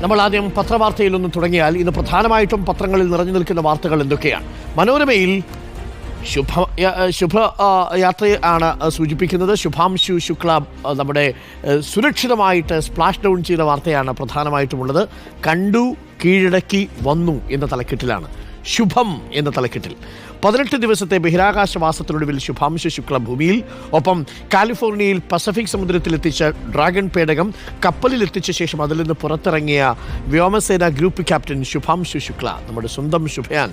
നമ്മൾ ആദ്യം പത്രവാർത്തയിൽ നിന്ന് തുടങ്ങിയാൽ ഇന്ന് പ്രധാനമായിട്ടും പത്രങ്ങളിൽ നിറഞ്ഞു നിൽക്കുന്ന വാർത്തകൾ എന്തൊക്കെയാണ്? മനോരമയിൽ യാത്രയാണ് സൂചിപ്പിക്കുന്നത്. ശുഭാംശു ശുക്ല നമ്മുടെ സുരക്ഷിതമായിട്ട് സ്പ്ലാഷ് ഡൗൺ ചെയ്ത വാർത്തയാണ് പ്രധാനമായിട്ടുമുള്ളത്. കണ്ടു, കീഴടക്കി, വന്നു എന്ന തലക്കെട്ടിലാണ്. ശുഭം എന്ന തലക്കെട്ടിൽ 18 ദിവസത്തെ ബഹിരാകാശവാസത്തിനൊടുവിൽ ശുഭാംശു ശുക്ല ഭൂമിയിൽ, ഒപ്പം കാലിഫോർണിയയിൽ പസഫിക് സമുദ്രത്തിലെത്തിച്ച ഡ്രാഗൺ പേടകം കപ്പലിലെത്തിച്ച ശേഷം അതിൽ നിന്ന് പുറത്തിറങ്ങിയ വ്യോമസേന ഗ്രൂപ്പ് ക്യാപ്റ്റൻ ശുഭാംശു ശുക്ല, നമ്മുടെ സ്വന്തം ശുഭയാൻ,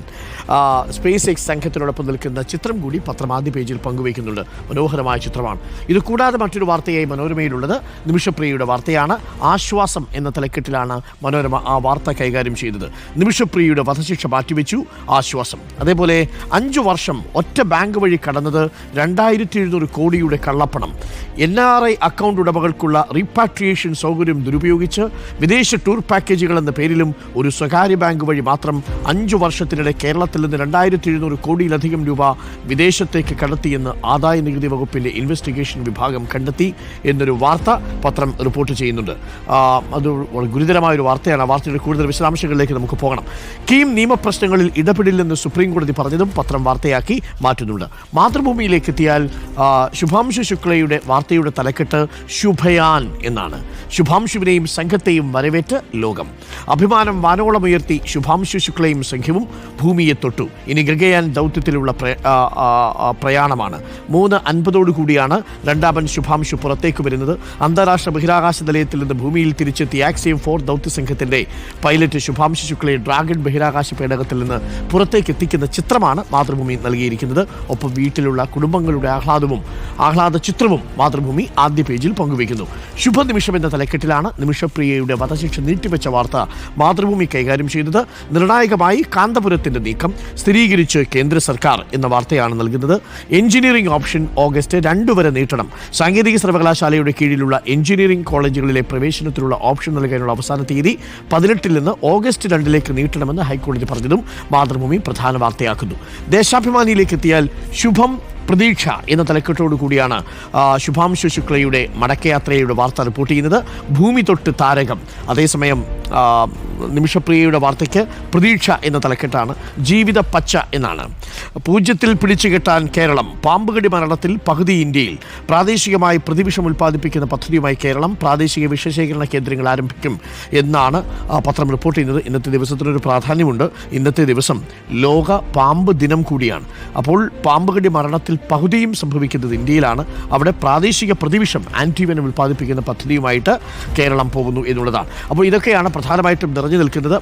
സ്പേസ് എക്സ് സംഘത്തിനോടൊപ്പം നിൽക്കുന്ന ചിത്രം കൂടി പത്രം ആദ്യ പേജിൽ പങ്കുവയ്ക്കുന്നുണ്ട്. മനോഹരമായ ചിത്രമാണ്. ഇത് കൂടാതെ മറ്റൊരു വാർത്തയായി മനോരമയിലുള്ളത് നിമിഷപ്രിയയുടെ വാർത്തയാണ്. ആശ്വാസം എന്ന തലക്കെട്ടിലാണ് മനോരമ ആ വാർത്ത കൈകാര്യം ചെയ്തത്. നിമിഷപ്രിയയുടെ വധശിക്ഷ മാറ്റിവെച്ചു, ആശ്വാസം. അതേപോലെ 5 വർഷം ഒറ്റ ബാങ്ക് വഴി കടന്നത് 2700 കോടിയുടെ കള്ളപ്പണം. NRI അക്കൗണ്ട് ഉടമകൾക്കുള്ള റീപാട്രിയേഷൻ സൗകര്യം ദുരുപയോഗിച്ച് വിദേശ ടൂർ പാക്കേജുകൾ എന്ന പേരിലും ഒരു സ്വകാര്യ ബാങ്ക് വഴി മാത്രം 5 വർഷത്തിനിടെ കേരളത്തിൽ നിന്ന് 2700 കോടിയിലധികം രൂപ വിദേശത്തേക്ക് കടത്തിയെന്ന് ആദായ നികുതി വകുപ്പിന്റെ ഇൻവെസ്റ്റിഗേഷൻ വിഭാഗം കണ്ടെത്തി എന്നൊരു വാർത്ത പത്രം റിപ്പോർട്ട് ചെയ്യുന്നുണ്ട്. അത് ഗുരുതരമായൊരു വാർത്തയാണ്. ആ വാർത്തയുടെ കൂടുതൽ വിശദാംശങ്ങളിലേക്ക് നമുക്ക് പോകണം. കീം നിയമപ്രശ്നങ്ങളിൽ ഇടപെടില്ലെന്ന് സുപ്രീം കോടതി പറഞ്ഞതും പത്രം വാർത്തയാക്കി മാറ്റുന്നുണ്ട്. മാതൃഭൂമിയിലേക്ക് എത്തിയാൽ ശുഭാംശു ശുക്ലയുടെ വാർത്തയുടെ തലക്കെട്ട് ശുഭയാൻ എന്നാണ്. ശുഭാംശുവിനെയും സംഘത്തെയും വരവേറ്റ് ലോകം. അഭിമാനം വാനോളമുയർത്തി ശുഭാംശു ശുക്ലയും സംഘവും ഭൂമിയെ തൊട്ടു. ഇനി ഗഗയാൻ ദൗത്യത്തിലുള്ള പ്രയാണമാണ്. 3:50 രണ്ടാമൻ ശുഭാംശു പുറത്തേക്ക് വരുന്നത്. അന്താരാഷ്ട്ര ബഹിരാകാശ നിലയത്തിൽ നിന്ന് ഭൂമിയിൽ തിരിച്ചെത്തിയ ആക്സിയം 4 ദൗത്യ സംഘത്തിന്റെ പൈലറ്റ് ശുഭാംശു ശുക്ലയെ ഡ്രാഗൺ ബഹിരാകാശ പേടകത്തിൽ നിന്ന് പുറത്തേക്ക് എത്തിക്കുന്ന ചിത്രമാണ് മാതൃഭൂമി നൽകിയിരിക്കുന്നത്. ഒപ്പം വീട്ടിലുള്ള കുടുംബങ്ങളുടെ ആഹ്ലാദ ചിത്രവും മാതൃഭൂമി ആദ്യ പേജിൽ പങ്കുവയ്ക്കുന്നു. ശുഭനിമിഷം എന്ന തലക്കെട്ടിലാണ് നിമിഷപ്രിയയുടെ വധശിക്ഷ നീട്ടിവെച്ച വാർത്ത മാതൃഭൂമി കൈകാര്യം ചെയ്തത്. നിർണായകമായി കാന്തപുരത്തിന്റെ നീക്കം സ്ഥിരീകരിച്ച് കേന്ദ്ര സർക്കാർ എന്ന വാർത്തയാണ് നൽകുന്നത്. എഞ്ചിനീയറിംഗ് ഓപ്ഷൻ ഓഗസ്റ്റ് 2 വരെ നീട്ടണം. സാങ്കേതിക സർവകലാശാലയുടെ കീഴിലുള്ള എഞ്ചിനീയറിംഗ് കോളേജുകളിലെ പ്രവേശനത്തിനുള്ള ഓപ്ഷൻ നൽകാനുള്ള അവസാന തീയതി 18 നിന്ന് ഓഗസ്റ്റ് 2 നീട്ടണമെന്ന് ഹൈക്കോടതി പറഞ്ഞതും മാതൃഭൂമി പ്രധാന വാർത്തയാക്കുന്നു. ദേശാഭിമാനിയിലേക്ക് എത്തിയാൽ ശുഭം പ്രതീക്ഷ എന്ന തലക്കെട്ടോടു കൂടിയാണ് ശുഭാംശു ശുക്ലയുടെ മടക്കയാത്രയുടെ വാർത്ത റിപ്പോർട്ട് ചെയ്യുന്നത്. ഭൂമി തൊട്ട് താരകം. അതേസമയം നിമിഷപ്രിയയുടെ വാർത്തയ്ക്ക് പ്രതീക്ഷ എന്ന തലക്കെട്ടാണ്. ജീവിത പച്ച എന്നാണ്. 0ൽ പിടിച്ചുകെട്ടാൻ കേരളം. പാമ്പുകടി മരണത്തിൽ പകുതി ഇന്ത്യയിൽ. പ്രാദേശികമായി പ്രതിവിഷം ഉൽപ്പാദിപ്പിക്കുന്ന പദ്ധതിയുമായി കേരളം പ്രാദേശിക വിഷശേഖരണ കേന്ദ്രങ്ങൾ ആരംഭിക്കും എന്നാണ് പത്രം റിപ്പോർട്ട് ചെയ്യുന്നത്. ഇന്നത്തെ ദിവസത്തിനൊരു പ്രാധാന്യമുണ്ട്. ഇന്നത്തെ ദിവസം ലോക പാമ്പ് ദിനം കൂടിയാണ്. അപ്പോൾ പാമ്പുകടി മരണത്തിൽ പകുതിയും സംഭവിക്കുന്നത് ഇന്ത്യയിലാണ്. അവിടെ പ്രാദേശിക പ്രതിവിഷം ആന്റിവെനം ഉൽപ്പാദിപ്പിക്കുന്ന പദ്ധതിയുമായിട്ട് കേരളം പോകുന്നു എന്നുള്ളതാണ്. അപ്പോൾ ഇതൊക്കെയാണ് പ്രധാനമായിട്ടും നിറഞ്ഞു നിൽക്കുന്നത്.